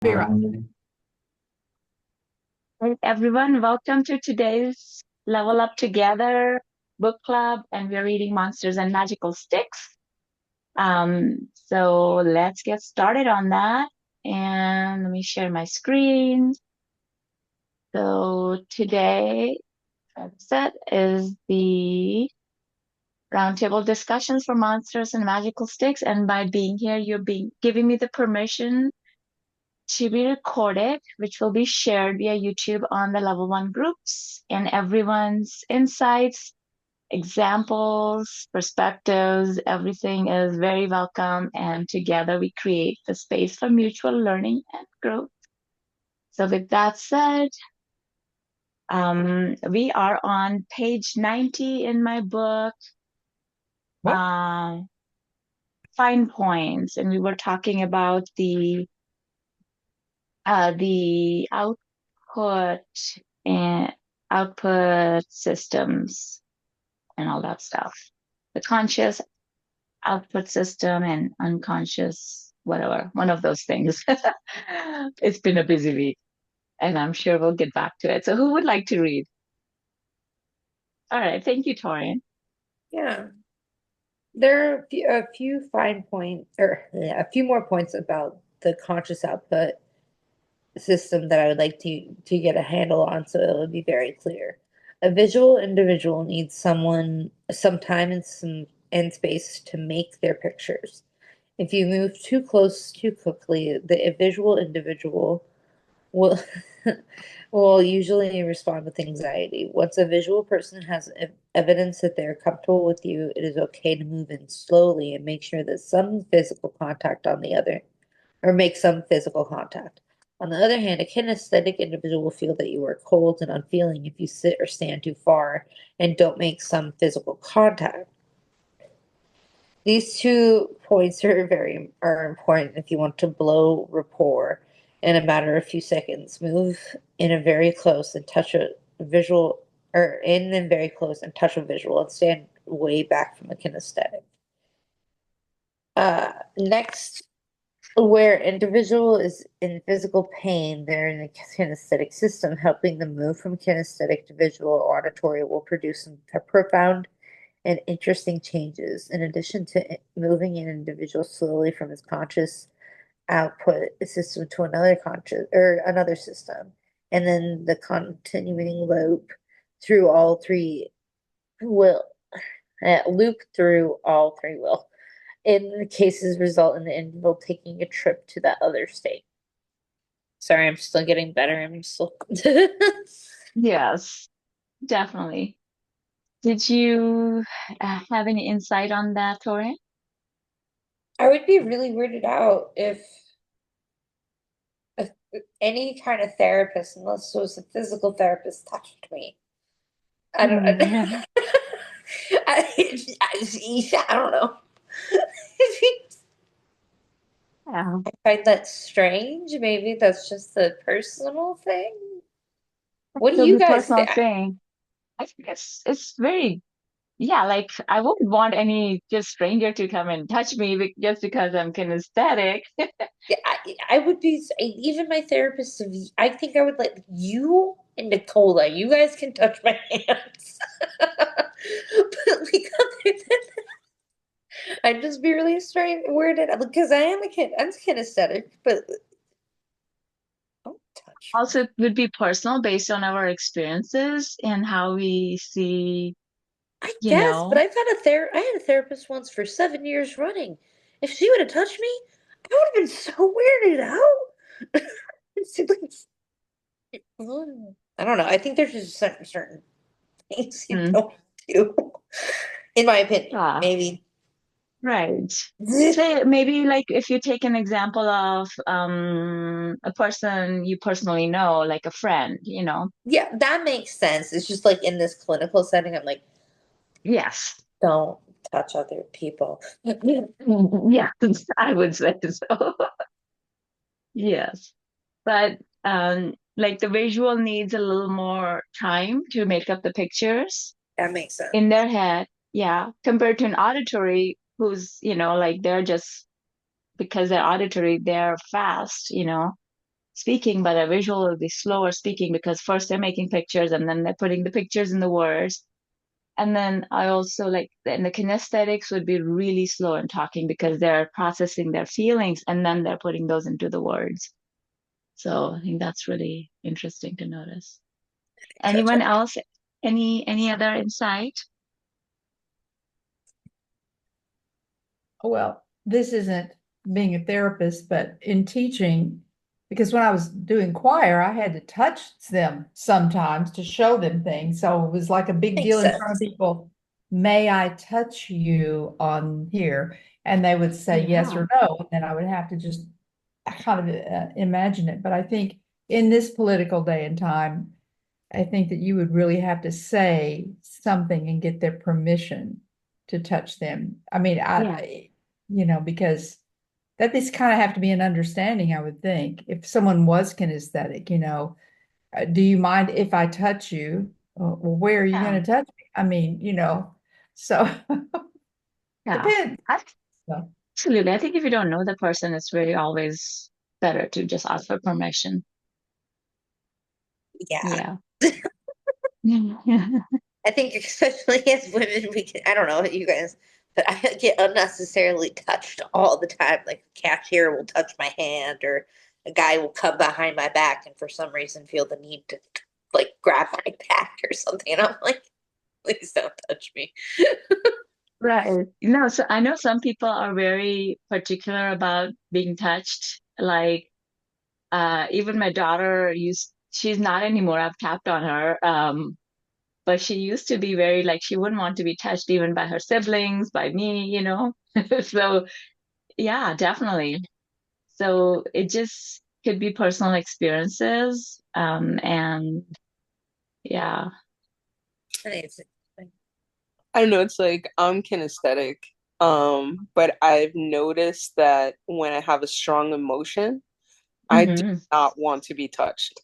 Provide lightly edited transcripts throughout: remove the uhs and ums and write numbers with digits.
Vera. Hey everyone, welcome to today's Level Up Together book club, and we're reading Monsters and Magical Sticks. So let's get started on that. And let me share my screen. So today, as I said, is the roundtable discussions for Monsters and Magical Sticks. And by being here, you're being giving me the permission to be recorded, which will be shared via YouTube on the level one groups, and everyone's insights, examples, perspectives, everything is very welcome. And together we create the space for mutual learning and growth. So with that said, we are on page 90 in my book, What? uh, Fine Points, and we were talking about the output and output systems and all that stuff. The conscious output system and unconscious, whatever, one of those things. It's been a busy week, and I'm sure we'll get back to it. So, who would like to read? All right, thank you, Torian. Yeah. There are a few fine points, or yeah, a few more points about the conscious output system that I would like to get a handle on so it would be very clear. A visual individual needs some time and some and space to make their pictures. If you move too close too quickly, the visual individual will will usually respond with anxiety. Once a visual person has evidence that they're comfortable with you, it is okay to move in slowly and make sure that some physical contact on the other, or make some physical contact. On the other hand, a kinesthetic individual will feel that you are cold and unfeeling if you sit or stand too far and don't make some physical contact. These 2 points are important if you want to blow rapport in a matter of few seconds. Move in a very close and touch a visual or in and very close and touch a visual and stand way back from a kinesthetic. Next, where individual is in physical pain, they're in the kinesthetic system. Helping them move from kinesthetic to visual or auditory will produce some profound and interesting changes. In addition to moving an individual slowly from his conscious output system to another conscious or another system, and then the continuing through all three will loop through all three will. In the cases, result in the individual taking a trip to that other state. Sorry, I'm still getting better. I'm still. Yes, definitely. Did you have any insight on that, Torian? I would be really weirded out if any kind of therapist, unless it was a physical therapist, touched me. I don't. Mm, I don't know. yeah, I find that strange. Maybe that's just a personal thing. What do it'll you be guys personal think? thing. I think it's very. Yeah, like I wouldn't want any just stranger to come and touch me just because I'm kinesthetic. Yeah, I would be even my therapist. I think I would let you and Nicola. You guys can touch my hands, but like other than I'd just be really strange, weirded out because I am a kid. I'm kinesthetic, but don't touch me. Also, it would be personal based on our experiences and how we see, I you guess, but know. I had a therapist once for 7 years running. If she would have touched me, I would have been so weirded out. It's like, I don't know. I think there's just certain things you Mm, don't do, in my opinion. ah, Maybe. right. Say maybe like if you take an example of a person you personally know, like a friend, you know. Yeah, that makes sense. It's just like in this clinical setting, I'm like, Yes. don't touch other people. Yeah, I would say so. Yes. But like the visual needs a little more time to make up the pictures That makes in sense. their head. Yeah, compared to an auditory who's, like they're just because they're auditory, they're fast, speaking, but a visual will be slower speaking because first they're making pictures and then they're putting the pictures in the words. And then I also like, and the kinesthetics would be really slow in talking because they're processing their feelings and then they're putting those into the words. So I think that's really interesting to notice. Anyone else? Any other insight? Well, this isn't being a therapist, but in teaching, because when I was doing choir, I had to touch them sometimes to show them things. So it was like a big Makes deal in front of sense. people. May I touch you on here? And they would say yes Yeah. or no. And then I would have to just kind of imagine it. But I think in this political day and time, I think that you would really have to say something and get their permission to touch them. I mean, Yeah. because that this kind of have to be an understanding, I would think. If someone was kinesthetic, do you mind if I touch you? Well, where are you Yeah. going to touch me? I mean, so Yeah. depends. So, Absolutely. I think if you don't know the person, it's really always better to just ask for permission. Yeah. Yeah. Yeah. I think especially as women, we can, I don't know you guys, but I get unnecessarily touched all the time. Like a cashier will touch my hand or a guy will come behind my back and for some reason feel the need to like grab my back or something. And I'm like, please don't touch me. Right. So I know some people are very particular about being touched. Like, even my daughter she's not anymore. I've tapped on her. But she used to be very like, she wouldn't want to be touched even by her siblings, by me. So yeah, definitely. So it just could be personal experiences. And yeah. I think it's interesting. I don't know, it's like I'm kinesthetic. But I've noticed that when I have a strong emotion, I do Hmm. not want to be touched.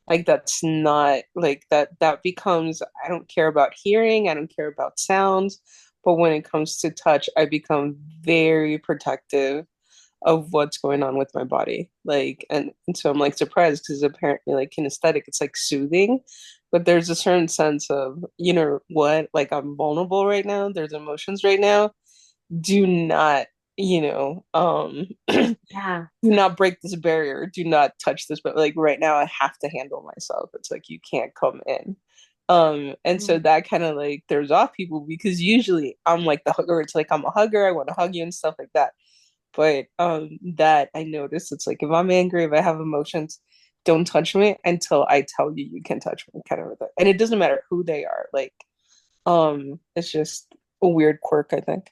Like that's not like that becomes I don't care about hearing, I don't care about sounds, but when it comes to touch, I become very protective of what's going on with my body. Like and so I'm like surprised because apparently like kinesthetic, it's like soothing, but there's a certain sense of, you know what, like I'm vulnerable right now, there's emotions right now. Do not, you know, do Yeah. not break this barrier. Do not touch this, but like right now I have to handle myself. It's like you can't come in. And so that kind of like throws off people because usually I'm like the hugger. It's like I'm a hugger, I want to hug you and stuff like that. But that I notice it's like if I'm angry, if I have emotions, don't touch me until I tell you you can touch me, kind of a thing. And it doesn't matter who they are. Like, it's just a weird quirk, I think.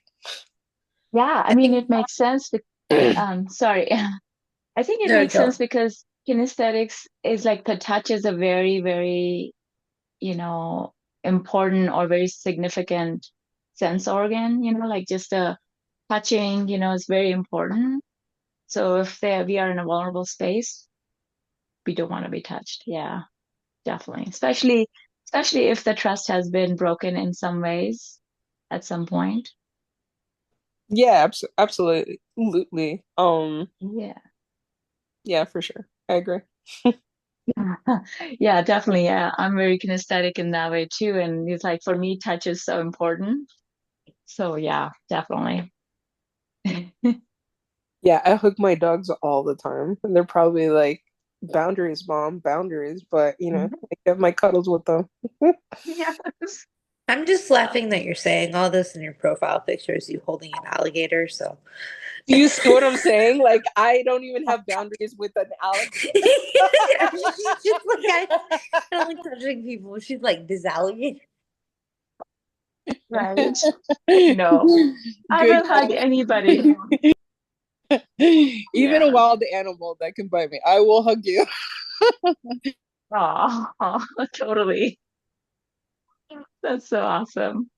Yeah. I I mean, think it makes sense. Sorry. I think it no, makes sense go. because kinesthetics is like the touch is a very, very, you know, important or very significant sense organ, like just a touching, is very important. So if we are in a vulnerable space, we don't want to be touched. Yeah, definitely. Especially if the trust has been broken in some ways at some point. Yeah, absolutely. Yeah. Yeah, for sure. I agree. Yeah, definitely. Yeah, I'm very kinesthetic in that way too. And it's like for me, touch is so important. So yeah, definitely. Yeah, I hug my dogs all the time. And they're probably like, boundaries, mom, boundaries. But, I get my cuddles with them. Yes. I'm just laughing that you're saying all this in your profile picture is you holding an alligator. So Do you see what I'm saying? Like, I don't even have boundaries with an alligator. she's just like I don't like touching people. She's like this alligator. Right. No, I Good will hug call. anybody. Even a Yeah. wild animal that can bite me, I will hug you. Oh, totally. That's so awesome.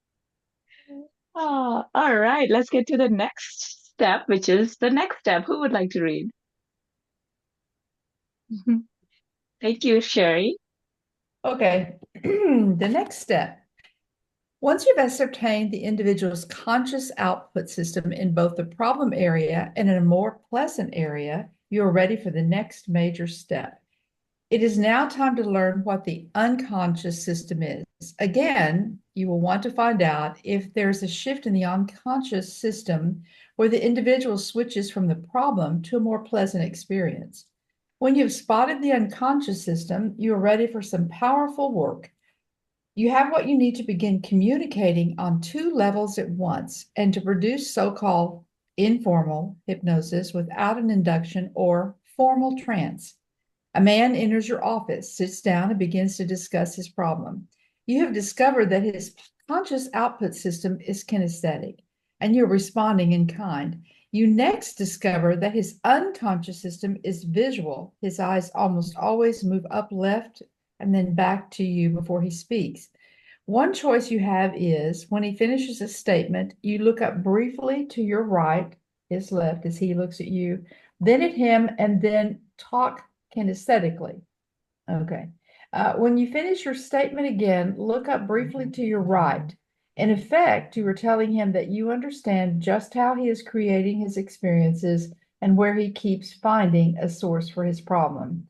Oh, all right. Let's get to the next step, which is the next step. Who would like to read? Thank you, Sherry. okay. The next step. Once you've ascertained the individual's conscious output system in both the problem area and in a more pleasant area, You are ready for the next major step. It is now time to learn what the unconscious system is. Again, you will want to find out if there's a shift in the unconscious system where the individual switches from the problem to a more pleasant experience. When you've spotted the unconscious system, you are ready for some powerful work. You have what you need to begin communicating on two levels at once and to produce so-called informal hypnosis without an induction or formal trance. A man enters your office, sits down, and begins to discuss his problem. You have discovered that his conscious output system is kinesthetic, and you're responding in kind. You next discover that his unconscious system is visual. His eyes almost always move up left and then back to you before he speaks. One choice you have is when he finishes a statement, you look up briefly to your right, his left, as he looks at you, then at him, and then talk kinesthetically. Okay. When you finish your statement again, look up briefly to your right. In effect, you are telling him that you understand just how he is creating his experiences and where he keeps finding a source for his problem.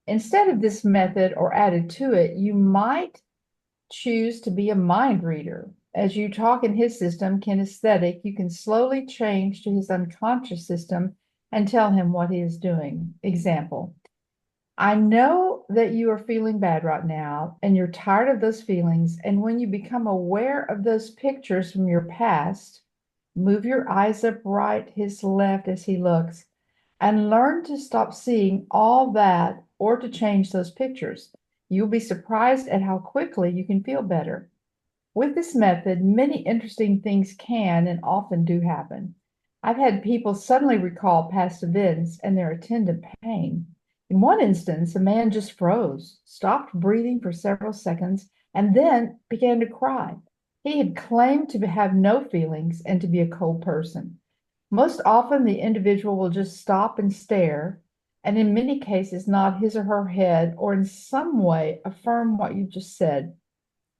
Instead of this method or added to it, you might choose to be a mind reader. As you talk in his system, kinesthetic, you can slowly change to his unconscious system and tell him what he is doing. Example, I know that you are feeling bad right now and you're tired of those feelings. And when you become aware of those pictures from your past, move your eyes up right, his left as he looks, and learn to stop seeing all that or to change those pictures. You'll be surprised at how quickly you can feel better. With this method, many interesting things can and often do happen. I've had people suddenly recall past events and their attendant pain. In one instance, a man just froze, stopped breathing for several seconds, and then began to cry. He had claimed to have no feelings and to be a cold person. Most often, the individual will just stop and stare, and in many cases, nod his or her head or in some way affirm what you just said.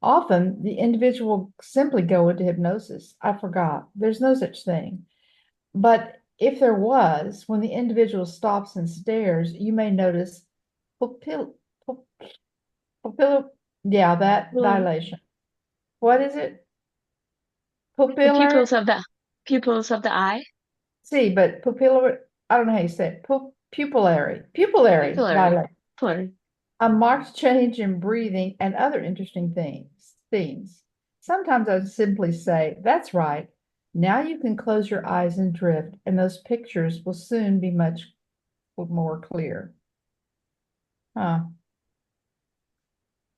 Often, the individual will simply go into hypnosis. I forgot. There's no such thing. But if there was, when the individual stops and stares, you may notice pupil, yeah, that dilation. What is it? The Pupillary? pupils of the eye. See, but pupillary, I don't know how you say it. Pupillary Pupillary. dilation. Pupillary. A marked change in breathing and other interesting things. Sometimes I simply say, that's right. Now you can close your eyes and drift, and those pictures will soon be much more clear. Huh.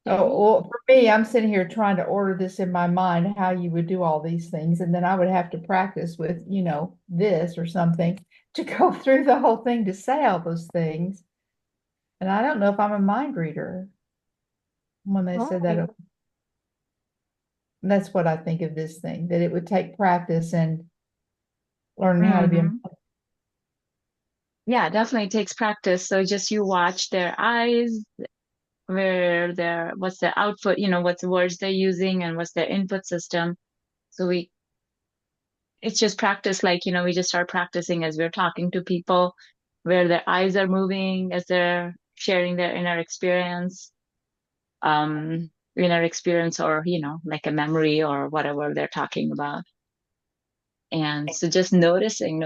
Oh, well, for me, I'm sitting here trying to order this in my mind, how you would do all these things, and then I would have to practice with, this or something to go through the whole thing to say all those things. And I don't know if I'm a mind reader when they said that. Oh. That's what I think of this thing, that it would take practice and learning how to be a Mhm. Yeah, definitely takes practice. So just you watch their eyes, what's their output, what the words they're using and what's their input system. So it's just practice, like, we just start practicing as we're talking to people, where their eyes are moving as they're sharing their inner experience or, like a memory or whatever they're talking about. And so just noticing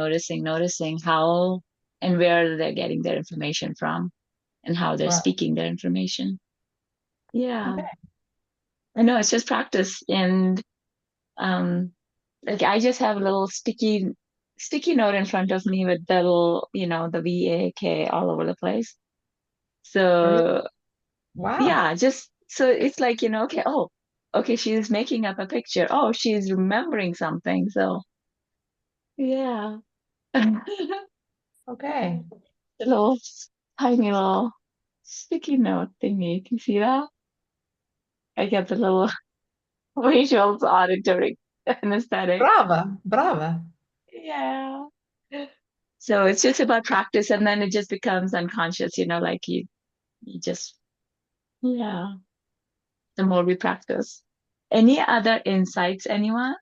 how and where they're getting their information from and how they're Right. speaking their information. Yeah. Okay. I know it's just practice. And like I just have a little sticky note in front of me with the little, the VAK all over the place. So Wow. yeah, just so it's like, okay, oh, okay, she's making up a picture. Oh, she's remembering something. So yeah. Okay. Little tiny little sticky note thingy. Can you see that? I get the little visuals auditory anesthetic. Brava. Brava. Yeah. So it's just about practice and then it just becomes unconscious, like you just, yeah, the more we practice. Any other insights, anyone?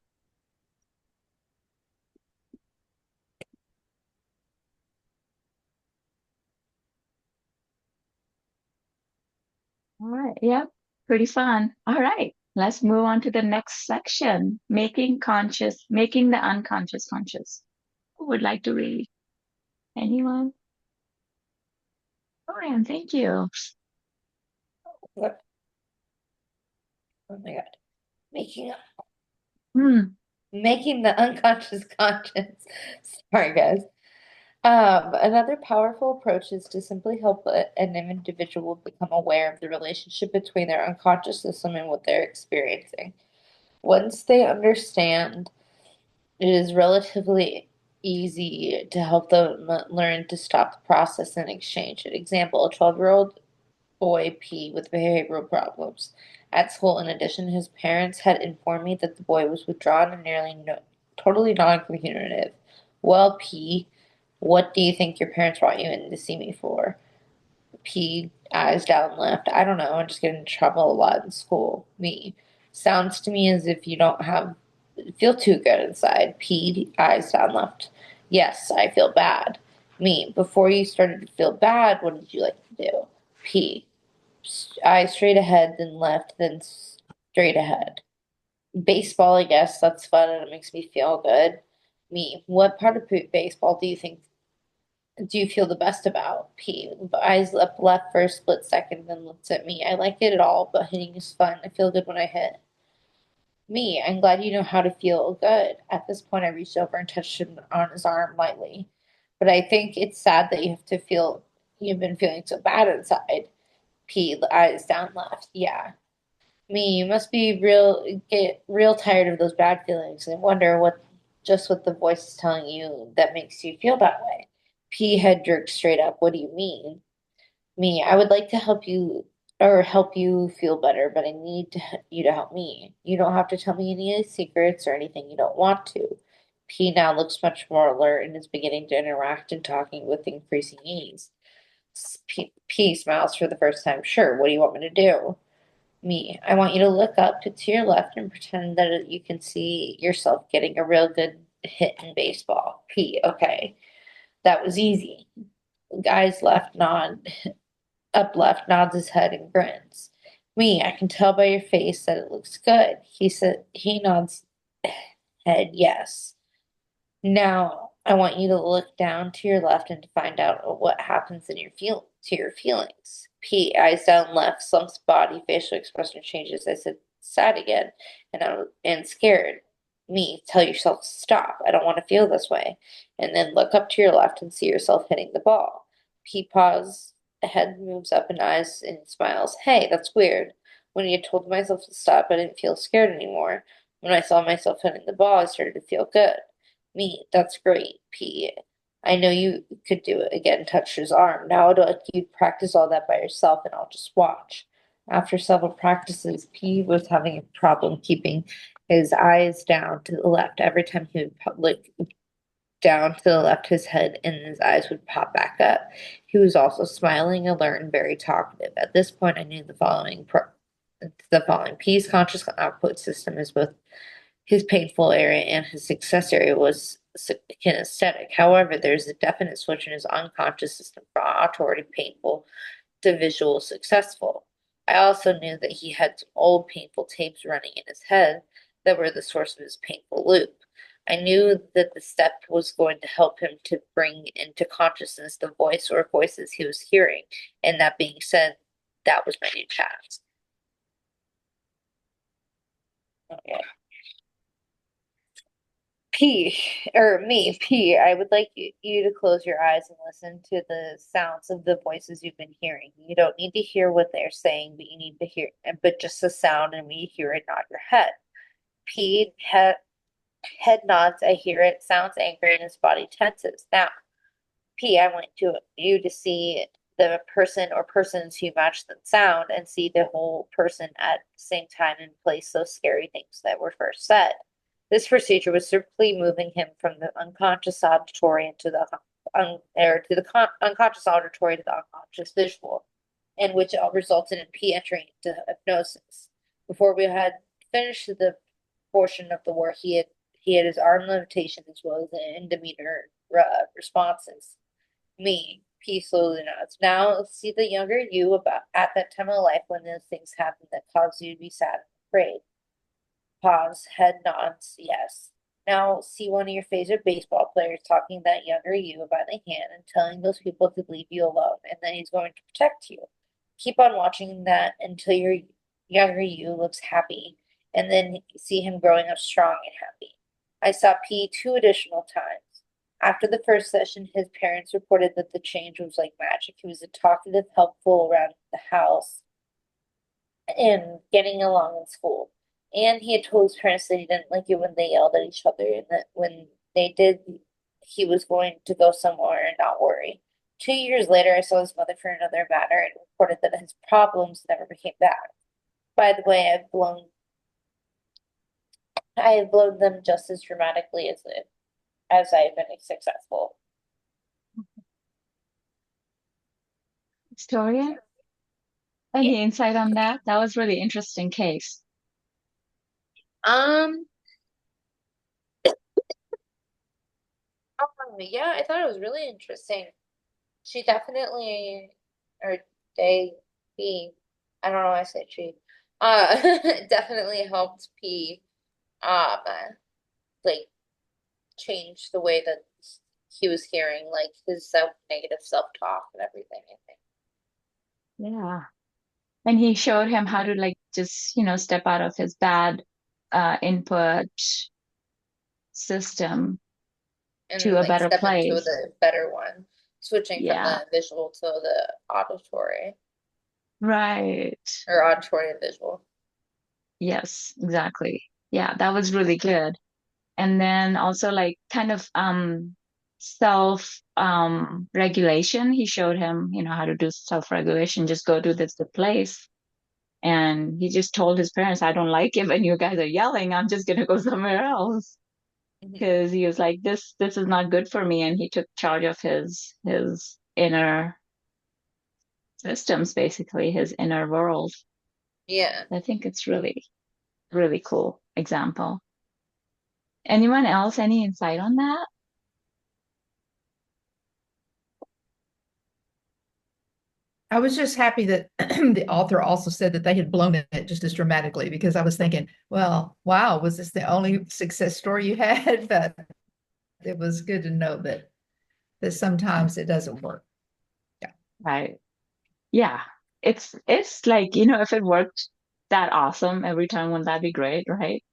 All right. Yep. Pretty fun. All right. Let's move on to the next section. Making the unconscious conscious. Who would like to read? Anyone? Orion, thank you. What? Oh my God. Making Hmm. making the unconscious conscious. Sorry, guys. Another powerful approach is to simply help an individual become aware of the relationship between their unconscious system and what they're experiencing. Once they understand, it is relatively easy to help them learn to stop the process and exchange it. Example, a 12-year-old boy P with behavioral problems. At school, in addition, his parents had informed me that the boy was withdrawn and nearly totally non-communicative. Well, P, what do you think your parents brought you in to see me for? P, eyes down left. I don't know. I just get in trouble a lot in school. Me, sounds to me as if you don't feel too good inside. P, eyes down left. Yes, I feel bad. Me, before you started to feel bad, what did you like to do? P, eyes straight ahead, then left, then straight ahead. Baseball, I guess that's fun and it makes me feel good. Me, what part of baseball do you feel the best about? P, eyes up left for a split second, then looks at me. I like it at all, but hitting is fun. I feel good when I hit. Me, I'm glad you know how to feel good. At this point, I reached over and touched him on his arm lightly. But I think it's sad that you've been feeling so bad inside. P, the eyes down left. Yeah. Me, you must get real tired of those bad feelings and wonder what the voice is telling you that makes you feel that way. P, head jerked straight up. What do you mean? Me, I would like to help you feel better, but I need you to help me. You don't have to tell me any secrets or anything you don't want to. P now looks much more alert and is beginning to interact and talking with increasing ease. P smiles for the first time. Sure, what do you want me to do? Me, I want you to look up to your left and pretend that you can see yourself getting a real good hit in baseball. P, okay. That was easy. Guy's up left, nods his head and grins. Me, I can tell by your face that it looks good. He nods head yes. Now I want you to look down to your left and to find out what happens to your feelings. P, eyes down left, slumps body, facial expression changes. I said sad again and scared. Me, tell yourself to stop. I don't want to feel this way. And then look up to your left and see yourself hitting the ball. P pause, head moves up and eyes and smiles. Hey, that's weird. When I told myself to stop, I didn't feel scared anymore. When I saw myself hitting the ball, I started to feel good. Me, that's great, P. I know you could do it again, touched his arm. Now I'd like you to practice all that by yourself and I'll just watch. After several practices, P was having a problem keeping his eyes down to the left. Every time he would look down to the left, his head and his eyes would pop back up. He was also smiling, alert, and very talkative. At this point, I knew the following. P's conscious output system is both his painful area and his success area was kinesthetic. However, there's a definite switch in his unconscious system from auditory painful to visual successful. I also knew that he had some old painful tapes running in his head that were the source of his painful loop. I knew that the step was going to help him to bring into consciousness the voice or voices he was hearing. And that being said, that was my new task. Okay. P, I would like you to close your eyes and listen to the sounds of the voices you've been hearing. You don't need to hear what they're saying, but you need to but just the sound, and when you hear it, nod your head. P, head nods, I hear it, sounds angry, and his body tenses. Now, P, I want you to see the person or persons who match the sound and see the whole person at the same time and place those scary things that were first said. This procedure was simply moving him from the unconscious auditory into the unconscious auditory to the unconscious visual, and which all resulted in P entering into hypnosis. Before we had finished the portion of the work, he had his arm levitation as well as the demeanor responses. Me, P slowly nods. Now see the younger you about at that time of life when those things happen that cause you to be sad and afraid. Pause, head nods, yes. Now see one of your favorite baseball players talking that younger you by the hand and telling those people to leave you alone and that he's going to protect you. Keep on watching that until your younger you looks happy and then see him growing up strong and happy. I saw P 2 additional times. After the first session, his parents reported that the change was like magic. He was a talkative, helpful around the house and getting along in school. And he had told his parents that he didn't like it when they yelled at each other and that when they did, he was going to go somewhere and not worry. 2 years later, I saw his mother for another matter and reported that his problems never became bad. By the way, I have blown them just as dramatically as I've been successful. Victoria, any insight on that? That was really interesting case. Um, yeah, I thought it was really interesting. She definitely, or they, he, I don't know why I said she, uh, definitely helped P, um, like change the way that he was hearing, like his negative self-talk and everything, I think. Yeah. And he showed him how to like just, step out of his bad input system And to a like better step into place. the better one, switching from Yeah, the visual to the auditory, right. or auditory to visual. Yes, exactly. Yeah, that was really good. And then also like kind of self regulation. He showed him, how to do self-regulation, just go to this place. And he just told his parents, I don't like it when you guys are yelling. I'm just gonna go somewhere else. Because he was like, this is not good for me. And he took charge of his inner systems, basically, his inner world. Yeah. I think it's really, really cool example. Anyone else, any insight on that? I was just happy that the author also said that they had blown it just as dramatically because I was thinking, well, wow, was this the only success story you had? But it was good to know that sometimes it doesn't work. Right. Yeah. It's like, if it worked that awesome every time, wouldn't that be great, right?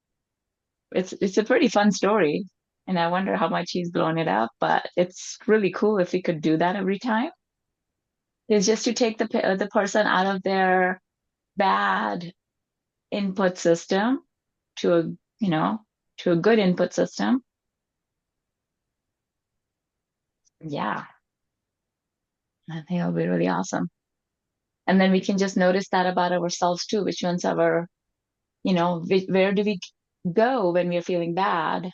It's a pretty fun story. And I wonder how much he's blown it up, but it's really cool if he could do that every time. It's just to take the person out of their bad input system to a, to a good input system. Yeah, I think it'll be really awesome. And then we can just notice that about ourselves too, which ones our, where do we go when we're feeling bad?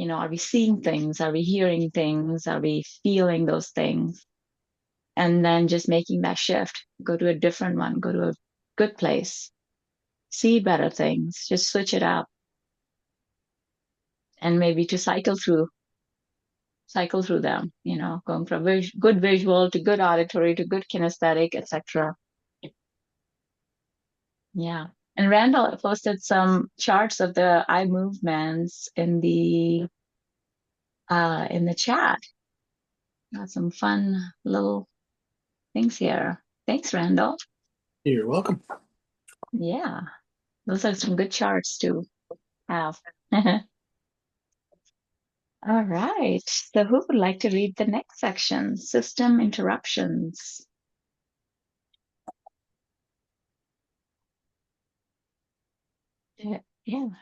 Are we seeing things? Are we hearing things? Are we feeling those things? And then just making that shift, go to a different one, go to a good place, see better things, just switch it up. And maybe to cycle through them, going from good visual to good auditory to good kinesthetic, etc. Yeah. And Randall posted some charts of the eye movements in the chat. Got some fun little things here. Thanks, Randall. You're welcome. Yeah. Those are some good charts to have. All right. So who would like to read the next section? System interruptions. Yeah.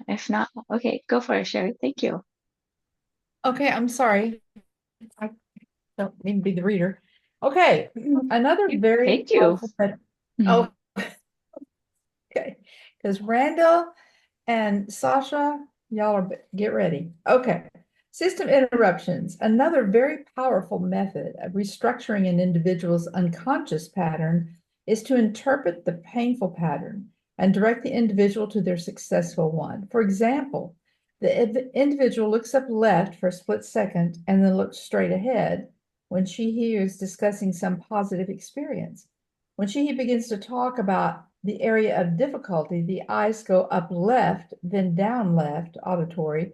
If not, okay, go for it, Sherry. Thank you. Okay, I'm sorry. I don't mean to be the reader. Okay, another very Thank you. powerful oh, okay, because Randall and Sasha, y'all are get ready. Okay, system interruptions, another very powerful method of restructuring an individual's unconscious pattern is to interpret the painful pattern and direct the individual to their successful one. For example, the individual looks up left for a split second and then looks straight ahead. when she hears discussing some positive experience. When he begins to talk about the area of difficulty, the eyes go up left, then down left, auditory,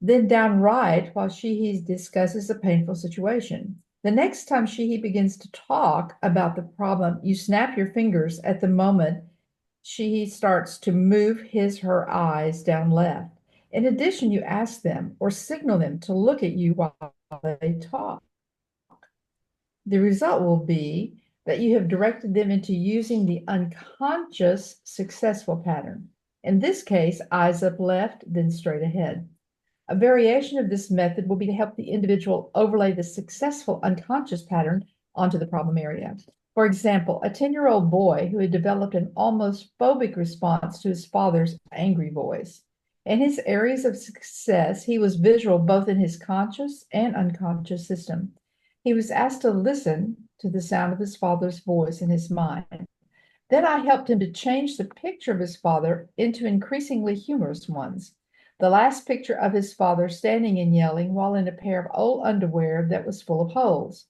then down right while he discusses a painful situation. The next time he begins to talk about the problem, you snap your fingers at the moment she starts to move her eyes down left. In addition, you ask them or signal them to look at you while they talk. The result will be that you have directed them into using the unconscious successful pattern. In this case, eyes up left, then straight ahead. A variation of this method will be to help the individual overlay the successful unconscious pattern onto the problem area. For example, a 10-year-old boy who had developed an almost phobic response to his father's angry voice. In his areas of success, he was visual both in his conscious and unconscious system. He was asked to listen to the sound of his father's voice in his mind. Then I helped him to change the picture of his father into increasingly humorous ones. The last picture of his father standing and yelling while in a pair of old underwear that was full of holes.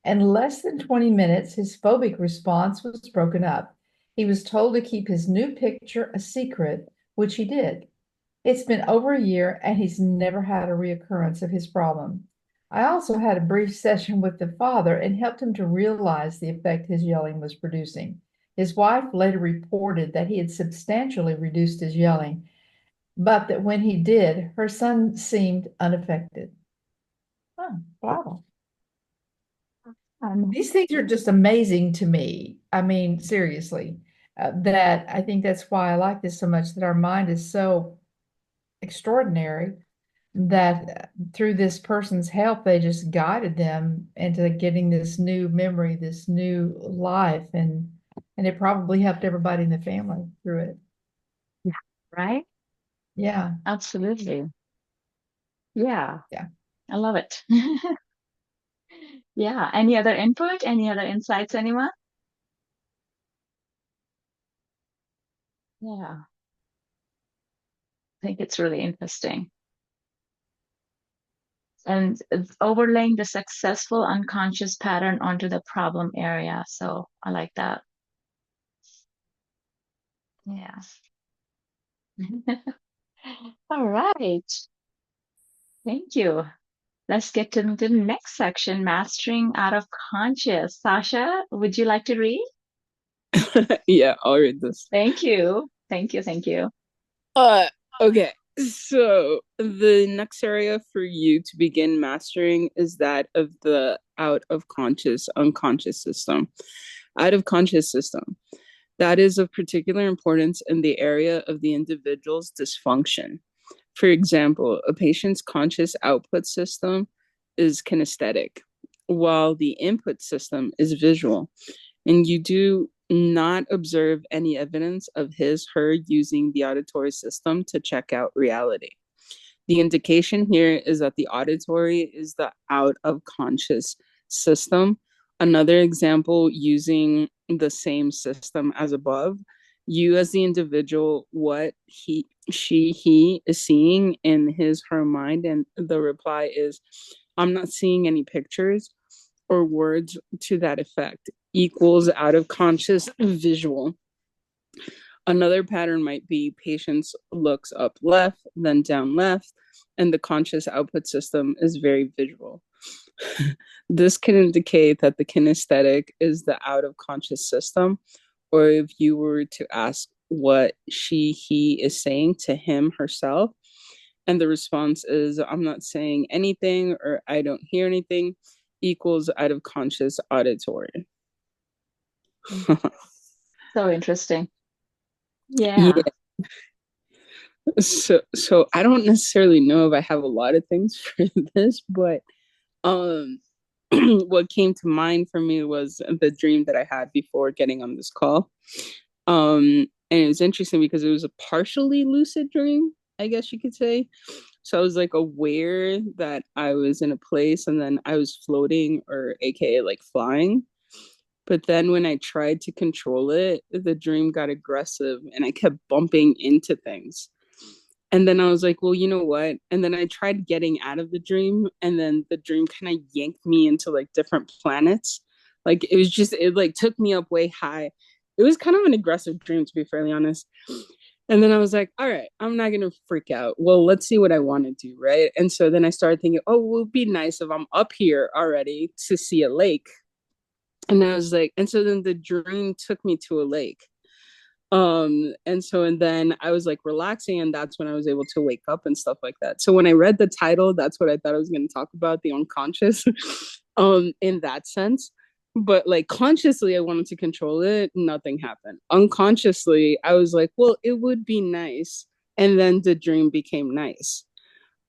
In less than 20 minutes, his phobic response was broken up. He was told to keep his new picture a secret, which he did. It's been over a year, and he's never had a reoccurrence of his problem. I also had a brief session with the father and helped him to realize the effect his yelling was producing. His wife later reported that he had substantially reduced his yelling, but that when he did, her son seemed unaffected. Oh, wow. These things are just amazing to me. I mean, seriously, that I think that's why I like this so much, that our mind is so extraordinary that through this person's help, they just guided them into getting this new memory, this new life, and it probably helped everybody in the family through it. Right? Yeah. Absolutely. Yeah. Yeah. I love it. Yeah. Any other input? Any other insights, anyone? Yeah. I think it's really interesting. And it's overlaying the successful unconscious pattern onto the problem area. So I like that. Yeah. All right. Thank you. Let's get to the next section, mastering out of conscious. Sasha, would you like to read? Yeah, I'll read this. Thank you. Thank you. Thank you. Okay. So the next area for you to begin mastering is that of the out of conscious, unconscious system. Out of conscious system. That is of particular importance in the area of the individual's dysfunction. For example, a patient's conscious output system is kinesthetic, while the input system is visual. And you do not observe any evidence of her using the auditory system to check out reality. The indication here is that the auditory is the out of conscious system. Another example using the same system as above, you as the individual, what he is seeing in her mind, and the reply is, I'm not seeing any pictures or words to that effect, equals out of conscious visual. Another pattern might be patients looks up left, then down left, and the conscious output system is very visual. This can indicate that the kinesthetic is the out of conscious system, or if you were to ask what he is saying to him, herself, and the response is, I'm not saying anything, or I don't hear anything, equals out of conscious auditory. So interesting. Yeah. So I don't necessarily know if I have a lot of things for this, but what came to mind for me was the dream that I had before getting on this call. And it was interesting because it was a partially lucid dream, I guess you could say. So I was like aware that I was in a place and then I was floating, or AKA like flying. But then when I tried to control it, the dream got aggressive and I kept bumping into things. And then I was like, well, you know what? And then I tried getting out of the dream, and then the dream kind of yanked me into like different planets. Like it was just, it like took me up way high. It was kind of an aggressive dream, to be fairly honest. And then I was like, all right, I'm not gonna freak out. Well, let's see what I want to do, right? And so then I started thinking, oh, well, it'd be nice if I'm up here already to see a lake. And I was like, and so then the dream took me to a lake. And then I was like relaxing, and that's when I was able to wake up and stuff like that. So when I read the title, that's what I thought I was going to talk about, the unconscious, in that sense. But like consciously I wanted to control it, nothing happened. Unconsciously I was like, well, it would be nice, and then the dream became nice.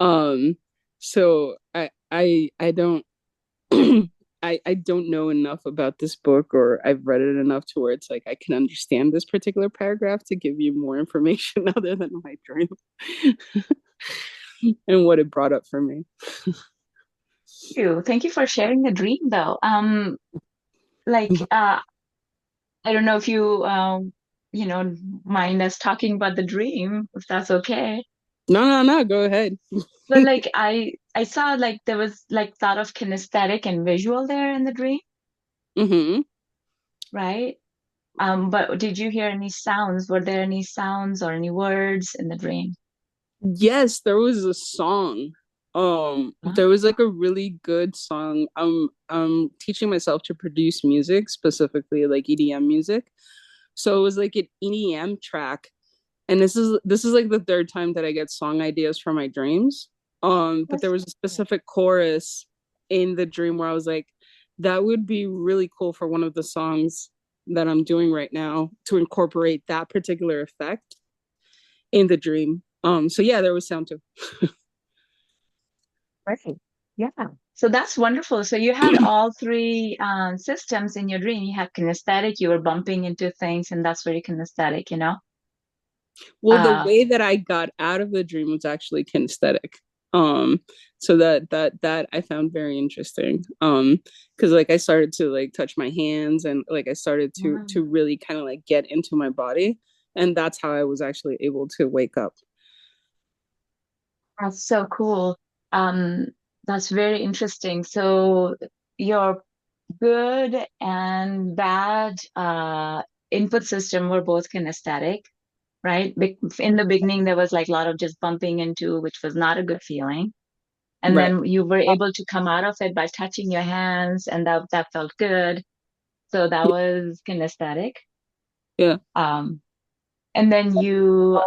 um so I don't I don't know enough about this book, or I've read it enough to where it's like I can understand this particular paragraph to give you more information other than my dream and what it brought up for me. Thank you for sharing the dream though. Like I don't know if you you know mind us talking about the dream, if that's okay. No, go ahead. But like I saw like there was like thought of kinesthetic and visual there in the dream, Hmm. right? But did you hear any sounds? Were there any sounds or any words in the dream? Yes, there was a song. Huh? There was like a really good song. I'm teaching myself to produce music, specifically like EDM music. So it was like an EDM track, and this is like the third time that I get song ideas from my dreams. But there That's was a specific chorus in the dream where I was like, that would be really cool for one of the songs that I'm doing right now to incorporate that particular effect in the dream. So yeah, there was sound too. great. Yeah. So that's wonderful. So you had all three systems in your dream. You had kinesthetic, you were bumping into things, and that's very kinesthetic, you know? Well, the Uh, way that I got out of the dream was actually kinesthetic. Um, so that I found very interesting. Because like I started to like touch my hands, and like I started to wow. really kind of like get into my body, and that's how I was actually able to wake up. That's so cool. Um, that's very interesting. So your good and bad input system were both kinesthetic, right? In the beginning, there was like a lot of just bumping into, which was not a good feeling. And Right. then you were able to come out of it by touching your hands, and that felt good. So that Yeah. was kinesthetic. Yeah. Um, and then you,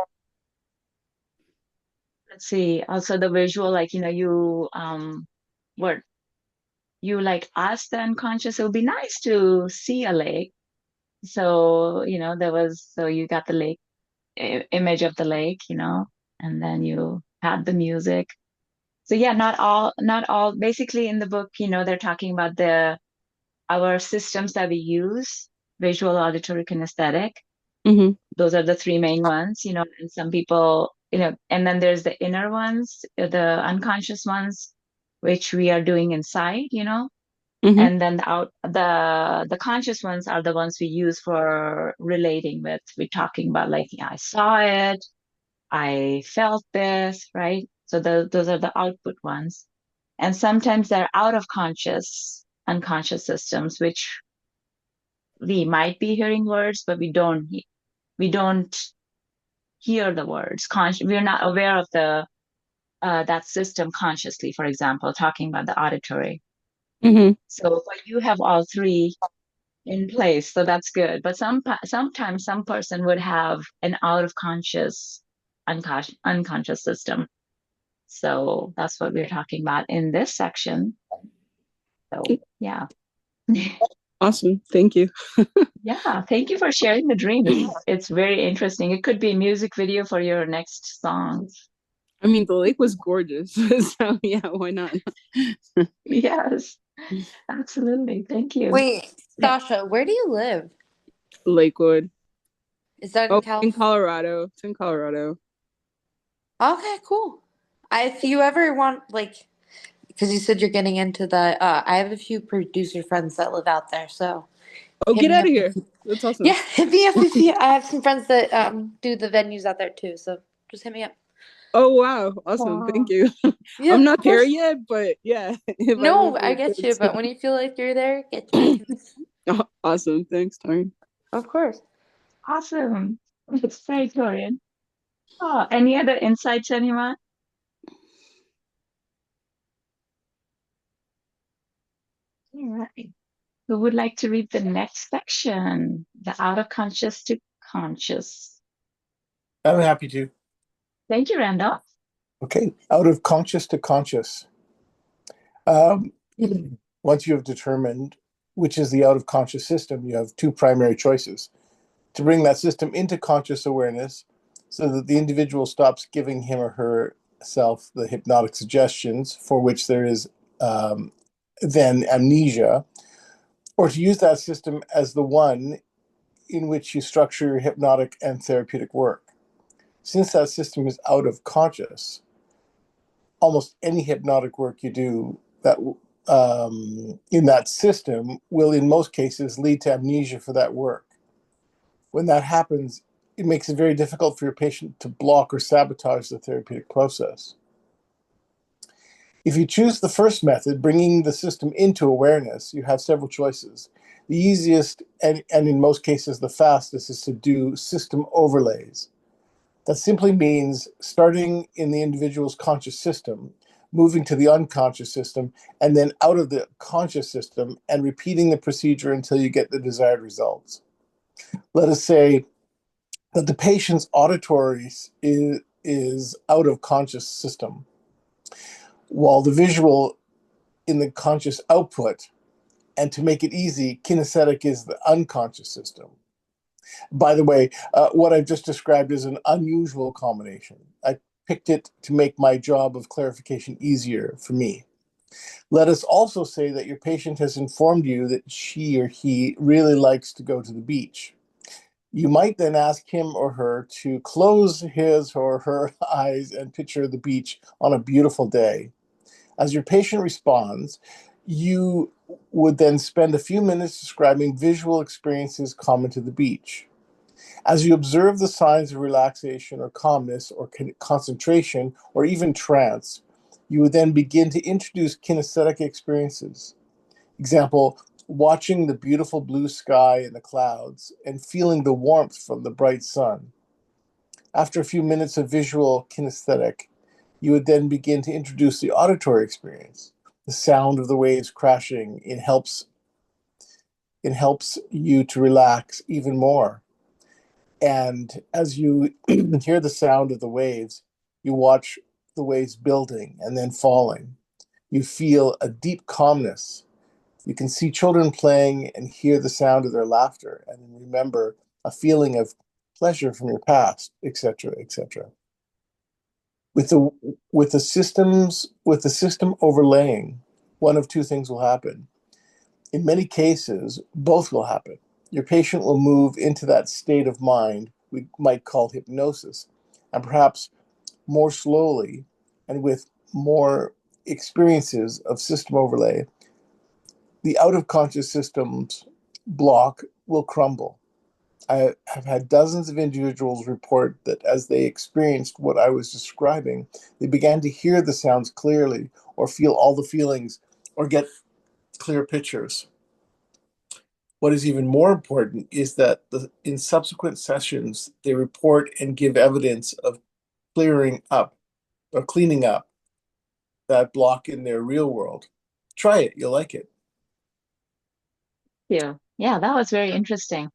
let's see, also the visual, like, you were you like asked the unconscious, it would be nice to see a lake. So, so you got the lake image of the lake, and then you had the music. So yeah, not all, basically in the book, they're talking about our systems that we use, visual, auditory, kinesthetic. Hmm. Those are the three main ones, and some people, and then there's the inner ones, the unconscious ones, which we are doing inside, Hmm. and then the conscious ones are the ones we use for relating with. We're talking about like, yeah, I saw it, I felt this, right? So those are the output ones. And sometimes they're out of unconscious systems, which we might be hearing words, but we don't hear the words. We're not aware of that system consciously, for example, talking about the auditory. Hmm. So, but you have all three in place, so that's good. But sometimes some person would have an out of conscious, unconscious system. So that's what we're talking about in this section. So yeah. Awesome. Thank you. Yeah, thank you for sharing the dream. It's very interesting. It could be a music video for your next song. I mean, the lake was gorgeous. So yeah, why not? Yes, absolutely. Thank you. Wait, Yeah. Sasha, where do you live? Lakewood. Is that in Oh, in California? Colorado. It's in Colorado. Okay, cool. If you ever want, like, because you said you're getting into the, I have a few producer friends that live out there, so Oh, hit get me out up. of here. That's awesome. Yeah, hit me up if you. I have some friends that do the venues out there too, so just hit me up. Oh wow, awesome. Wow. Thank you. Yeah, I'm of not there course. yet, but yeah, if I will No, be, I get you, that's but when you feel like you're there, get back to us. awesome. Thanks, Taryn. Of course. Awesome. It's very Dorian. Oh, any other insights, anyone? All right. Who would like to read the next section? The out of conscious to conscious. I'm happy to. Thank you, Randolph. Okay, out of conscious to conscious. Um, Once you have determined which is the out of conscious system, you have two primary choices. To bring that system into conscious awareness so that the individual stops giving him or herself the hypnotic suggestions for which there is then amnesia, or to use that system as the one in which you structure your hypnotic and therapeutic work. Since that system is out of conscious, almost any hypnotic work you do that in that system will, in most cases, lead to amnesia for that work. When that happens, it makes it very difficult for your patient to block or sabotage the therapeutic process. If you choose the first method, bringing the system into awareness, you have several choices. The easiest, and in most cases the fastest, is to do system overlays. That simply means starting in the individual's conscious system, moving to the unconscious system, and then out of the conscious system, and repeating the procedure until you get the desired results. Let us say that the patient's auditory is out of conscious system, while the visual in the conscious output, and to make it easy, kinesthetic is the unconscious system. By the way, what I've just described is an unusual combination. I picked it to make my job of clarification easier for me. Let us also say that your patient has informed you that she or he really likes to go to the beach. You might then ask him or her to close his or her eyes and picture the beach on a beautiful day. As your patient responds, you would then spend a few minutes describing visual experiences common to the beach. As you observe the signs of relaxation or calmness or concentration or even trance, you would then begin to introduce kinesthetic experiences. Example, watching the beautiful blue sky and the clouds and feeling the warmth from the bright sun. After a few minutes of visual kinesthetic, you would then begin to introduce the auditory experience. The sound of the waves crashing, it helps you to relax even more. And as you hear the sound of the waves, you watch the waves building and then falling. You feel a deep calmness. You can see children playing and hear the sound of their laughter and remember a feeling of pleasure from your past, etc., etc. With the system overlaying, one of two things will happen. In many cases, both will happen. Your patient will move into that state of mind we might call hypnosis, and perhaps more slowly and with more experiences of system overlay, the out of conscious systems block will crumble. I have had dozens of individuals report that as they experienced what I was describing, they began to hear the sounds clearly or feel all the feelings or get clear pictures. What is even more important is that in subsequent sessions, they report and give evidence of clearing up or cleaning up that block in their real world. Try it, you'll like it. Yeah. Yeah, that was very interesting.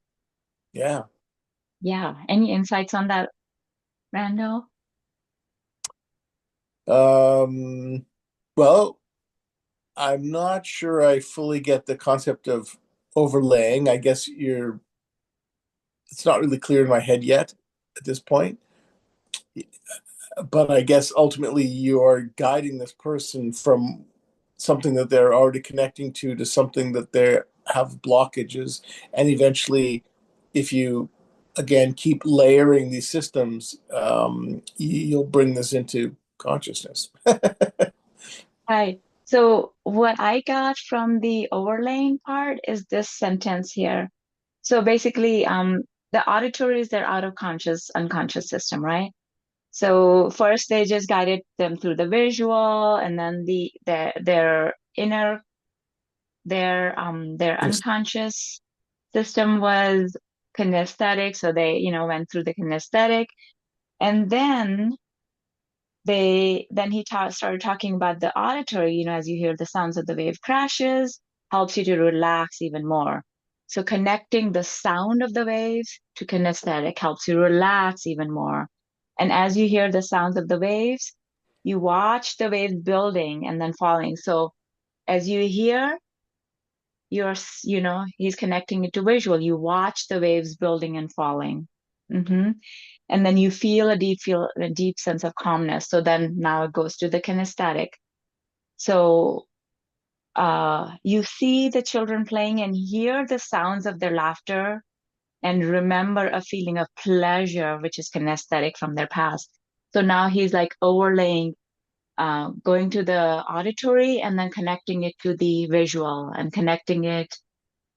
Yeah. Yeah. Any insights on that, Randall? Well, I'm not sure I fully get the concept of overlaying. I guess it's not really clear in my head yet at this point. But I guess ultimately you are guiding this person from something that they're already connecting to something that they have blockages. And eventually, if you again keep layering these systems, you'll bring this into consciousness. Right. So what I got from the overlaying part is this sentence here. So basically, the auditory is their out of conscious, unconscious system, right? So first they just guided them through the visual, and then their inner their Yes. unconscious system was kinesthetic. So they, went through the kinesthetic, and then started talking about the auditory, as you hear the sounds of the wave crashes, helps you to relax even more. So connecting the sound of the waves to kinesthetic helps you relax even more. And as you hear the sounds of the waves, you watch the waves building and then falling. So as you hear, he's connecting it to visual. You watch the waves building and falling. And then you feel a deep sense of calmness. So then now it goes to the kinesthetic. So you see the children playing and hear the sounds of their laughter and remember a feeling of pleasure, which is kinesthetic from their past. So now he's like overlaying, going to the auditory and then connecting it to the visual and connecting it,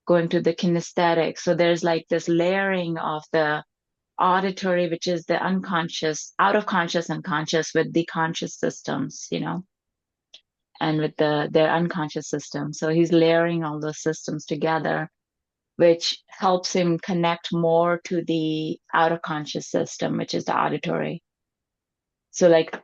going to the kinesthetic. So there's like this layering of the auditory, which is the unconscious, out of conscious and conscious with the conscious systems, and with their unconscious system. So he's layering all those systems together, which helps him connect more to the out of conscious system, which is the auditory. So like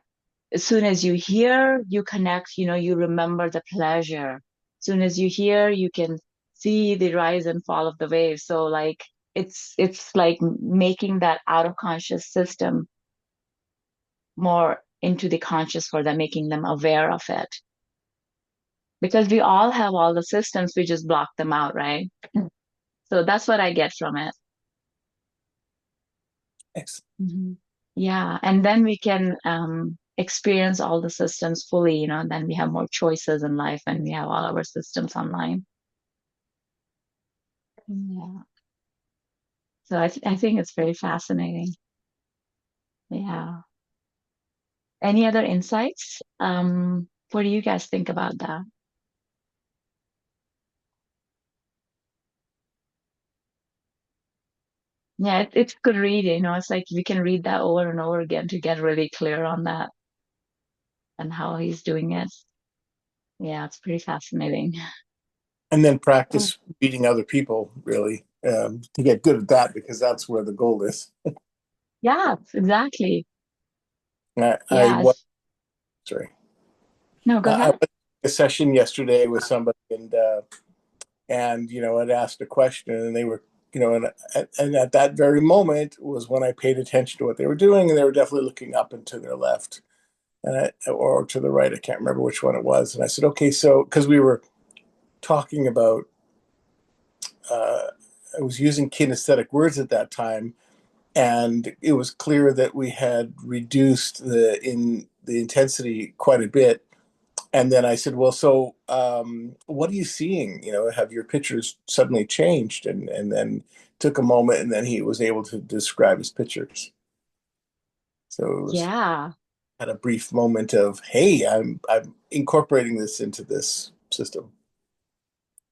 as soon as you hear, you connect, you remember the pleasure. As soon as you hear, you can see the rise and fall of the waves. So like it's like making that out of conscious system more into the conscious for them, making them aware of it. Because we all have all the systems, we just block them out, right? So that's what I get from it. Excellent. Yeah, and then we can experience all the systems fully, and then we have more choices in life and we have all our systems online. Yeah. So I think it's very fascinating. Yeah. Any other insights? What do you guys think about that? Yeah, it's good read, it's like we can read that over and over again to get really clear on that and how he's doing it. Yeah, it's pretty fascinating. And then practice reading other people, really, to get good at that, because that's where the goal is. Yeah, exactly. I Yeah. was sorry. No, go I ahead. went to a session yesterday with somebody, and I'd asked a question, and they were, and at that very moment was when I paid attention to what they were doing, and they were definitely looking up and to their left, or to the right. I can't remember which one it was. And I said, okay, so because we were talking about, I was using kinesthetic words at that time, and it was clear that we had reduced the intensity quite a bit. And then I said, well, so what are you seeing? Have your pictures suddenly changed? And then took a moment, and then he was able to describe his pictures. So it was Yeah, had a brief moment of, hey, I'm incorporating this into this system.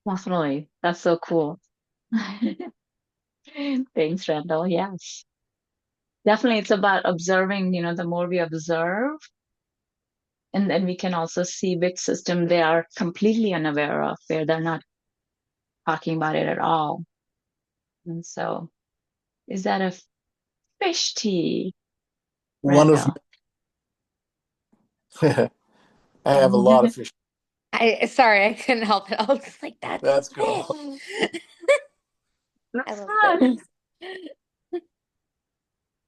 definitely. That's so cool. Thanks, Randall. Yes. Definitely, it's about observing, the more we observe, and then we can also see which system they are completely unaware of, where they're not talking about it at all. And so, is that a fish tea, One of Randall? I have a lot of fish. Sorry, I couldn't help it. I was just like, that's Let's go. I That's love fun. fish.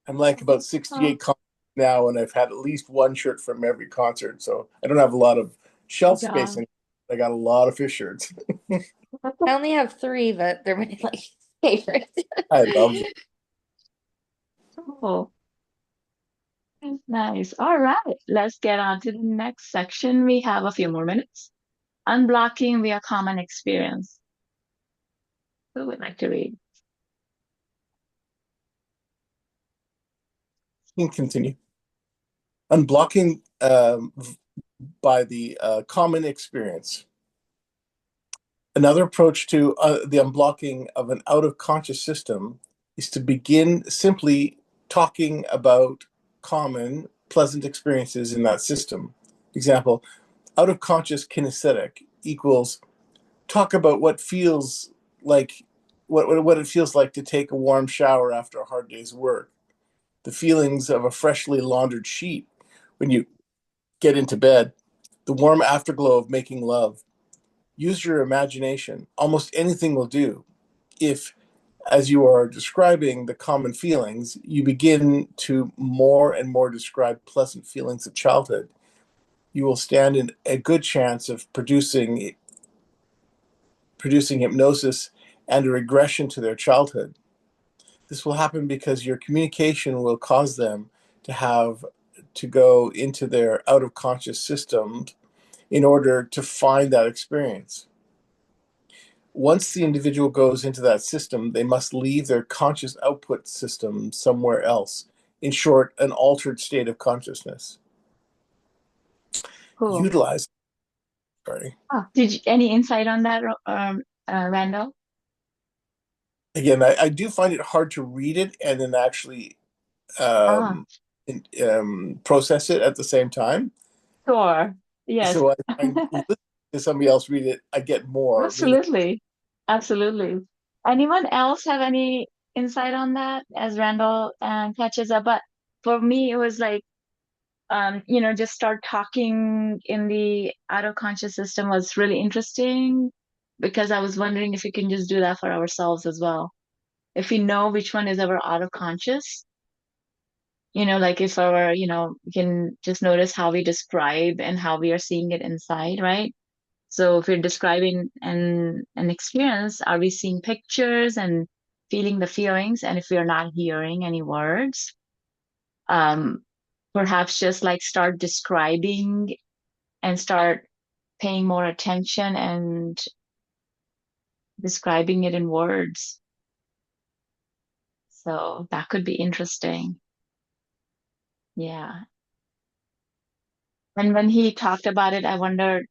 I'm like about 68 concerts now, and I've had at least one shirt from every concert. So I don't have a lot of shelf space Yeah. anymore. I got a lot of fish shirts. I only have three, but they're my like favorites. I love them. Oh, nice. All right, let's get on to the next section. We have a few more minutes. Unblocking via common experience. Who would like to read? You can continue. Unblocking by the common experience. Another approach to the unblocking of an out of conscious system is to begin simply talking about common pleasant experiences in that system. Example, out of conscious kinesthetic equals talk about what feels like what it feels like to take a warm shower after a hard day's work, the feelings of a freshly laundered sheet when you get into bed, the warm afterglow of making love. Use your imagination. Almost anything will do. If, as you are describing the common feelings, you begin to more and more describe pleasant feelings of childhood, you will stand in a good chance of producing hypnosis and a regression to their childhood. This will happen because your communication will cause them to have to go into their out of conscious system in order to find that experience. Once the individual goes into that system, they must leave their conscious output system somewhere else. In short, an altered state of consciousness. Cool. Utilize. Sorry. Did you, any insight on that, Randall? Again, I do find it hard to read it and then actually Ah, process it at the same time. sure. Yes, So I find listening to somebody else read it, I get more. Reading, absolutely. Absolutely. Anyone else have any insight on that as Randall catches up? But for me, it was like, just start talking in the out of conscious system was really interesting because I was wondering if we can just do that for ourselves as well. If we know which one is our out of conscious, like if our, we can just notice how we describe and how we are seeing it inside, right? So if we're describing an experience, are we seeing pictures and feeling the feelings? And if we are not hearing any words, um, perhaps just like start describing and start paying more attention and describing it in words. So that could be interesting. Yeah. And when he talked about it, I wonder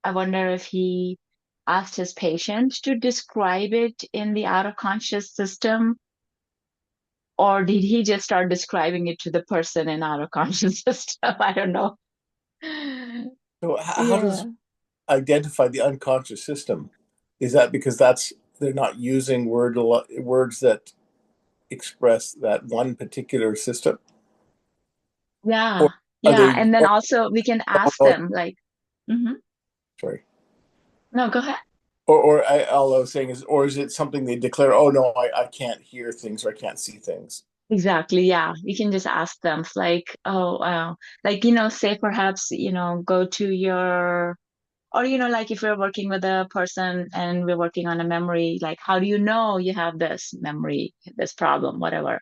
if he asked his patient to describe it in the out of conscious system, or did he just start describing it to the person in out of conscious system? I don't know. so how Yeah. does identify the unconscious system? Is that because they're not using words that express that one particular system, Yeah. or are Yeah. they? And then also we can ask Oh, them like, hmm sorry. no, go ahead. All I was saying is, or is it something they declare? Oh no, I can't hear things or I can't see things. Exactly. Yeah. We can just ask them like, oh, like, say perhaps, go to your, or, like if we're working with a person and we're working on a memory, like, how do you know you have this memory, this problem, whatever?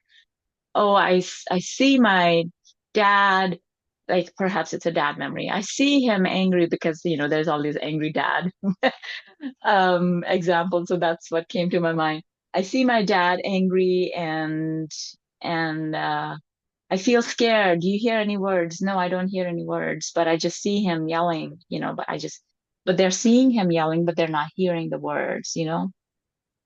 Oh, I see my dad, like perhaps it's a dad memory. I see him angry because, there's all these angry dad examples. So that's what came to my mind. I see my dad angry and I feel scared. Do you hear any words? No, I don't hear any words, but I just see him yelling, but they're seeing him yelling, but they're not hearing the words.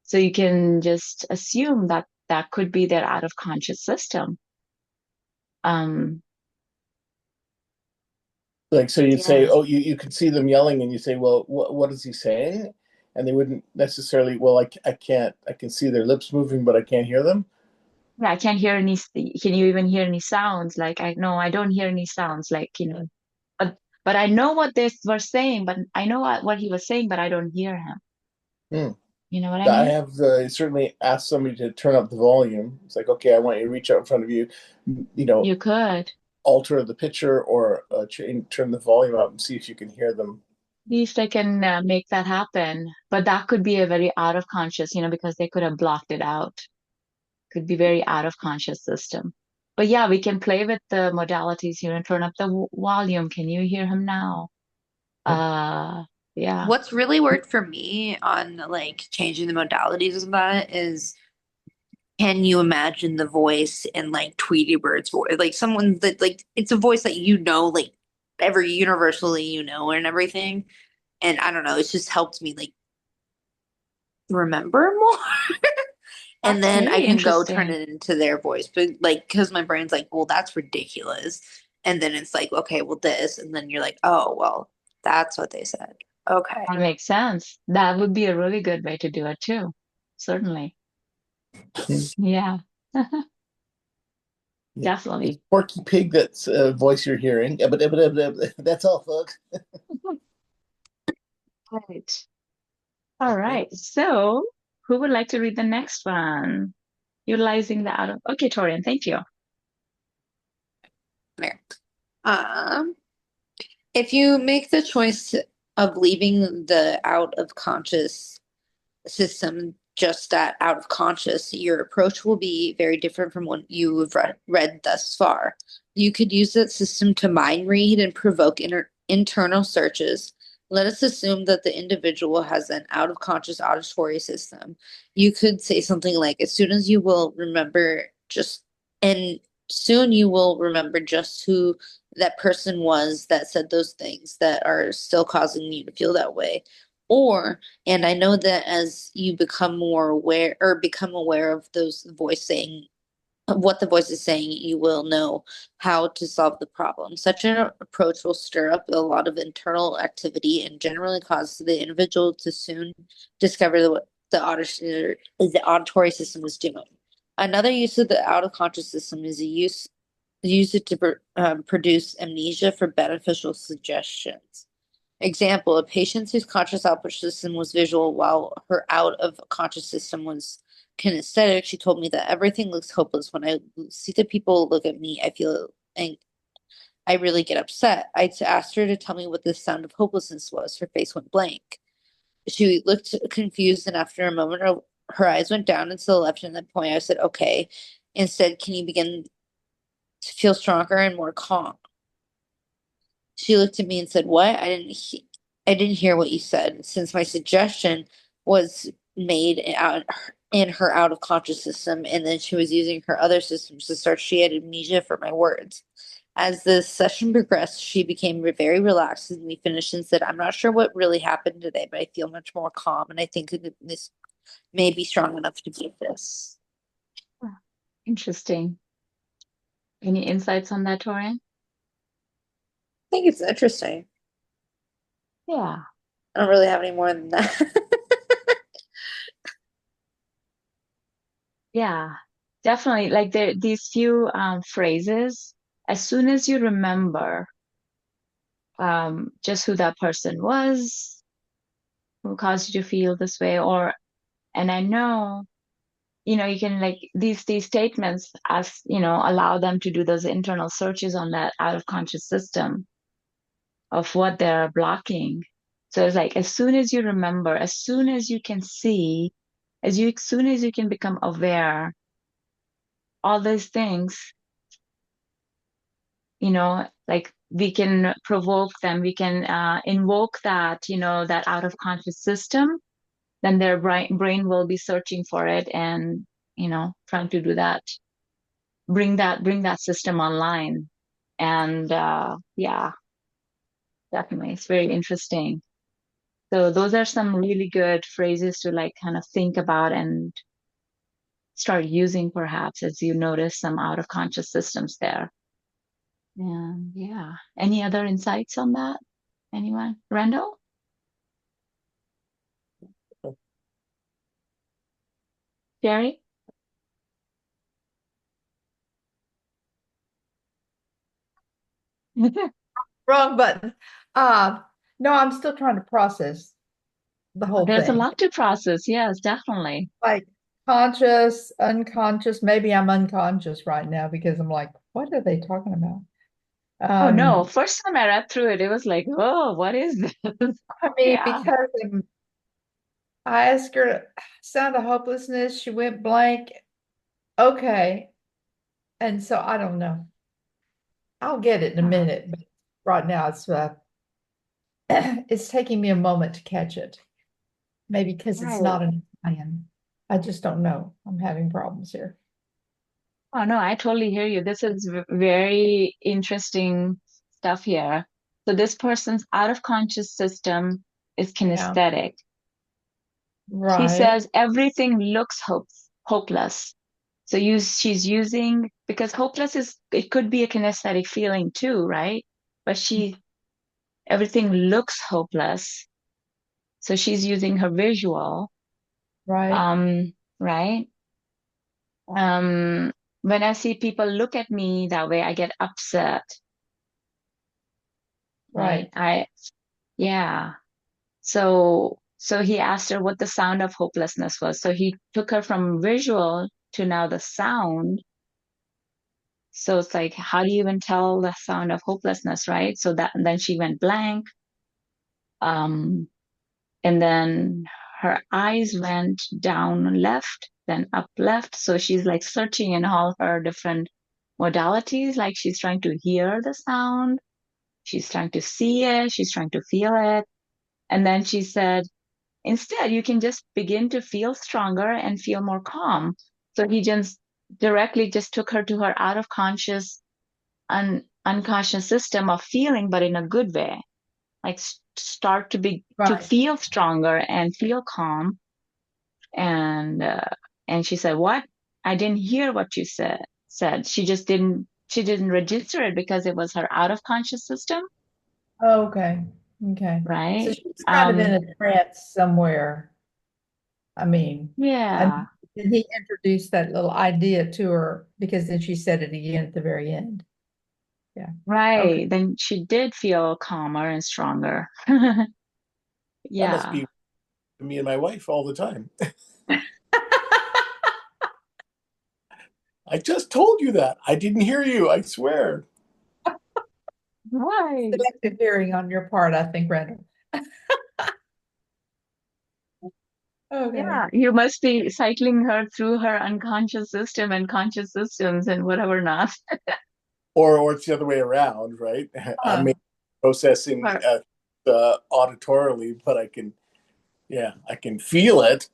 So you can just assume that that could be their out of conscious system. Um, Like, so you'd say, yeah. oh, you could see them yelling, and you say, well, what is he saying? And they wouldn't necessarily, well, I can't, I can see their lips moving, but I can't hear them. Yeah, I can't hear any, can you even hear any sounds? Like, no, I don't hear any sounds, like, but I know what they were saying, but I know what he was saying, but I don't hear him. Hmm. You know what I I mean? have certainly asked somebody to turn up the volume. It's like, okay, I want you to reach out in front of you, you know, You could. alter the picture or turn the volume up and see if you can hear them. At least I can make that happen. But that could be a very out of conscious, because they could have blocked it out. Could be very out of conscious system. But yeah, we can play with the modalities here and turn up the volume. Can you hear him now? Uh, yeah. What's really worked for me on like changing the modalities of that is, can you imagine the voice in like Tweety Bird's voice? Like someone that like it's a voice that like every universally and everything. And I don't know, it's just helped me like remember more. And That's then I very can go turn interesting. it into their voice. But like, because my brain's like, well, that's ridiculous. And then it's like, okay, well, this. And then you're like, oh, well, that's what they said. Okay. That makes sense. That would be a really good way to do it too. Certainly. Yeah. Yeah. It's Definitely. Porky Pig that's voice you're hearing. That's all, folks. Right. All right. So, who would like to read the next one? Utilizing the out of. Okay, Torian, thank you. There. Um, if you make the choice of leaving the out of conscious system just that out of conscious, your approach will be very different from what you have read thus far. You could use that system to mind read and provoke internal searches. Let us assume that the individual has an out of conscious auditory system. You could say something like, as soon as you will remember just, and soon you will remember just who that person was that said those things that are still causing you to feel that way. Or, and I know that as you become more aware or become aware of those voice saying what the voice is saying, you will know how to solve the problem. Such an approach will stir up a lot of internal activity and generally cause the individual to soon discover what the auditory system is doing. Another use of the out of conscious system is use it to produce amnesia for beneficial suggestions. Example, a patient whose conscious output system was visual while her out of conscious system was kinesthetic. She told me that everything looks hopeless. When I see the people look at me, I feel and I really get upset. I asked her to tell me what this sound of hopelessness was. Her face went blank. She looked confused, and after a moment, her eyes went down and to the left. And at that point, I said, "Okay." Instead, can you begin to feel stronger and more calm? She looked at me and said, "What? I didn't hear what you said." Since my suggestion was made out in her out of conscious system, and then she was using her other systems to start, she had amnesia for my words. As the session progressed, she became very relaxed, and we finished and said, "I'm not sure what really happened today, but I feel much more calm, and I think that this may be strong enough to beat this." Interesting. Any insights on that, Torian? I think it's interesting. Yeah. I don't really have any more than that. Yeah. Definitely. Like these few phrases, as soon as you remember just who that person was, who caused you to feel this way, and I know, you can like these statements as, allow them to do those internal searches on that out of conscious system of what they're blocking. So it's like, as soon as you remember, as soon as you can see, as soon as you can become aware, all these things, like we can provoke them, we can invoke that, that out of conscious system, then their brain will be searching for it and, trying to do that, bring that system online. And yeah, definitely. It's very interesting. So those are some really good phrases to like kind of think about and start using perhaps as you notice some out of conscious systems there. And yeah, any other insights on that? Anyone? Randall? Jerry? Wrong button. No, I'm still trying to process the whole There's a thing. lot to process. Yes, definitely. Like conscious, unconscious. Maybe I'm unconscious right now because I'm like, what are they talking about? Oh no, first time I read through it, it was like, oh, what is this? I mean, Yeah. because I asked her sound of hopelessness, she went blank. Okay. And so I don't know. I'll get it in a minute, but right now it's taking me a moment to catch it. Maybe because it's Right. not an Italian. I just don't know. I'm having problems here. Oh no, I totally hear you. This is very interesting stuff here. So this person's out of conscious system is Yeah. kinesthetic. He Right. says everything looks hopeless. So she's using, because hopeless it could be a kinesthetic feeling too, right? But everything looks hopeless. So she's using her visual, Right. right? When I see people look at me that way, I get upset. Right. Yeah. So he asked her what the sound of hopelessness was. So he took her from visual to now the sound. So it's like, how do you even tell the sound of hopelessness, right? So and then she went blank. And then her eyes went down left, then up left. So she's like searching in all her different modalities, like she's trying to hear the sound, she's trying to see it, she's trying to feel it. And then she said, instead, you can just begin to feel stronger and feel more calm. So he just directly just took her to her out of conscious, unconscious system of feeling, but in a good way. Like start to Right. feel stronger and feel calm. And she said, "What? I didn't hear what you said." She just didn't register it because it was her out of conscious system, Oh, okay. Okay. So right? she's kind of in a trance somewhere. I mean, Yeah. and he introduced that little idea to her because then she said it again at the very end. Yeah. Right. Okay. Then she did feel calmer and stronger. That must Yeah. be me and my wife all the time. I just told you that. I didn't hear you, I swear. Right. Selective hearing on your part, I think, Randall. Okay. Yeah. You must be cycling her through her unconscious system and conscious systems and whatever not. Or it's the other way around, right? I may be processing auditorily, but I can feel it.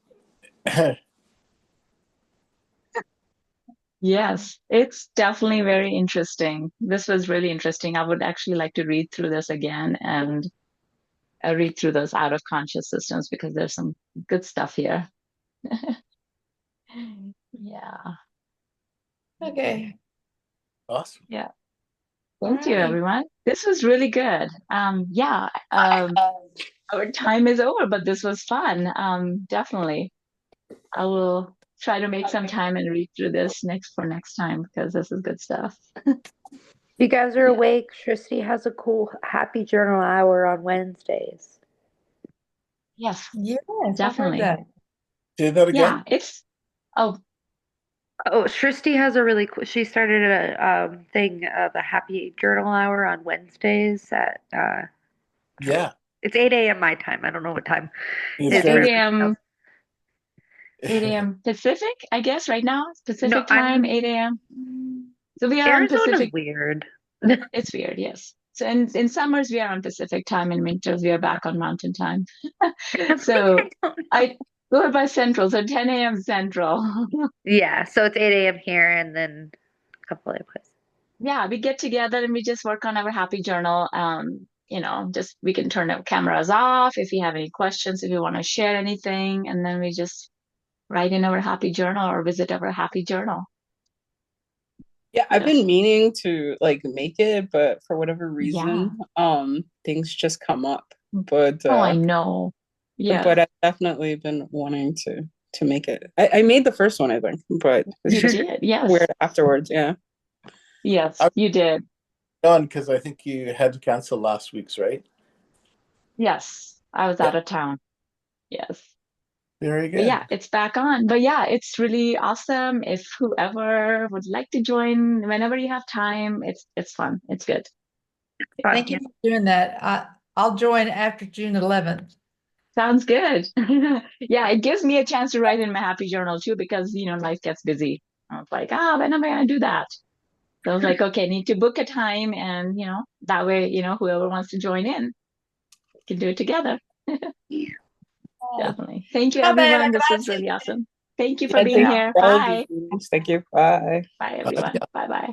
Yes, it's definitely very interesting. This was really interesting. I would actually like to read through this again and read through those out of conscious systems because there's some good stuff here. Yeah. Okay. Awesome. Yeah. Thank you, Alrighty. everyone. This was really good. Yeah, our time is over, but this was fun. Definitely. I will try to make some time and read through this next time because this is good stuff. You guys are Yeah. awake. Tristy has a cool happy journal hour on Wednesdays. Yes, Yes, definitely. I heard that. Say that again? Yeah, oh, Tristy has a really cool. She started a thing of a happy journal hour on Wednesdays at Yeah. it's 8 a.m. my time. I don't know what time It's it is for 8 very- everyone else. a.m. Pacific, I guess, right now. Pacific No, time, I'm 8 a.m. So we are on Arizona's Pacific. weird. It's weird, yes. So in summers we are on Pacific time, in winters we are back on Mountain time. So I go by Central, so 10 a.m. Central. Yeah, so it's 8 a.m. here and then a couple other places. Yeah, we get together and we just work on our happy journal. Just we can turn our cameras off if you have any questions, if you want to share anything, and then we just write in our happy journal or visit our happy journal. Yeah, I've Yes. been meaning to like make it, but for whatever reason, things just come up. But I know. Yeah. but I've definitely been wanting to make it. I made the first one, I think, but it's You just did, yes. weird afterwards. Yeah. Yes, you did. Done because I think you had to cancel last week's, right? Yes, I was Yeah. out of town. Yes. Very But good. yeah, it's back on. But yeah, it's really awesome. If whoever would like to join, whenever you have time, it's fun. It's good. Thank you for doing that. I'll join after June 11th. Sounds good. Yeah, it gives me a chance to write in my happy journal too, because life gets busy. I was like, when am I gonna do that? So I was like, okay, need to book a time, and that way, whoever wants to join in can do it together. Definitely. Thank you, everyone. This was really awesome. Thank you for being here. for all of Bye. these meetings. Thank you. Bye. Bye, everyone. Bye bye.